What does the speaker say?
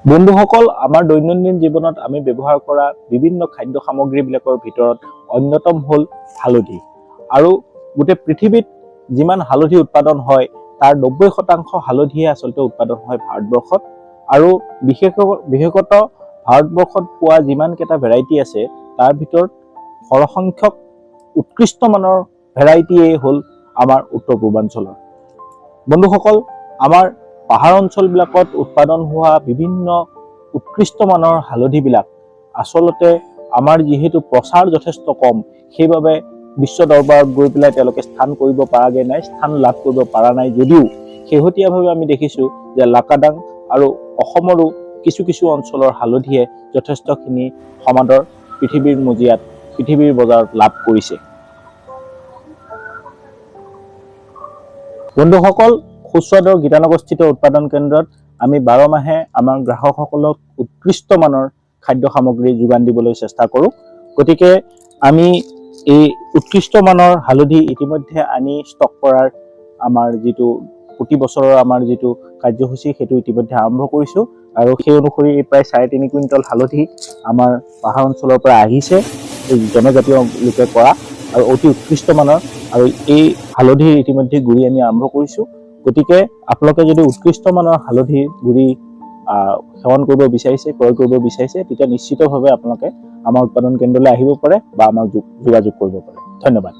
বন্ধুসকল, আমাৰ দৈনন্দিন জীৱনত আমি ব্যৱহাৰ কৰা বিভিন্ন খাদ্য সামগ্ৰীবিলাকৰ ভিতৰত অন্যতম হ'ল হালধি। আৰু গোটেই পৃথিৱীত যিমান হালধি উৎপাদন হয় তাৰ 90% হালধিয়ে আচলতে উৎপাদন হয় ভাৰতবৰ্ষত। আৰু বিশেষত ভাৰতবৰ্ষত পোৱা যিমানকেইটা ভেৰাইটি আছে তাৰ ভিতৰত সৰহসংখ্যক উৎকৃষ্ট মানৰ ভেৰাইটিয়েই হ'ল আমাৰ উত্তৰ পূৰ্বাঞ্চলৰ। বন্ধুসকল, আমাৰ পাহাৰ অঞ্চলবিলাকত উৎপাদন হোৱা বিভিন্ন উৎকৃষ্ট মানৰ হালধিবিলাক আচলতে আমাৰ যিহেতু প্ৰচাৰ যথেষ্ট কম, সেইবাবে বিশ্ব দৰবাৰত গৈ পেলাই তেওঁলোকে স্থান কৰিব পৰাগৈ নাই, স্থান লাভ কৰিব পৰা নাই। যদিও শেহতীয়াভাৱে আমি দেখিছোঁ যে লাকাডাং আৰু অসমৰো কিছু কিছু অঞ্চলৰ হালধিয়ে যথেষ্টখিনি সমাদৰ পৃথিৱীৰ মজিয়াত, পৃথিৱীৰ বজাৰত লাভ কৰিছে। বন্ধুসকল, সুস্বাদৰ গীতানগৰস্থিত উৎপাদন কেন্দ্ৰত আমি 12 মাহে আমাৰ গ্ৰাহকসকলক উৎকৃষ্ট মানৰ খাদ্য সামগ্ৰী যোগান দিবলৈ চেষ্টা কৰোঁ। গতিকে আমি এই উৎকৃষ্ট মানৰ হালধি ইতিমধ্যে আনি ষ্টক কৰাৰ আমাৰ যিটো প্ৰতি বছৰৰ আমাৰ যিটো কাৰ্যসূচী সেইটো ইতিমধ্যে আৰম্ভ কৰিছোঁ। আৰু সেই অনুসৰি প্ৰায় 3.5 কুইণ্টল হালধি আমাৰ পাহাৰ অঞ্চলৰ পৰা আহিছে, জনজাতীয় লোকে কৰা আৰু অতি উৎকৃষ্ট মানৰ। আৰু এই হালধিৰ ইতিমধ্যে গুৰি আমি আৰম্ভ কৰিছোঁ। গতিকে আপোনালোকে যদি উৎকৃষ্ট মানৰ হালধিৰ গুৰি সেৱন কৰিব বিচাৰিছে, ক্ৰয় কৰিব বিচাৰিছে, তেতিয়া নিশ্চিতভাৱে আপোনালোকে আমাৰ উৎপাদন কেন্দ্ৰলৈ আহিব পাৰে বা আমাক যোগাযোগ কৰিব পাৰে। ধন্যবাদ।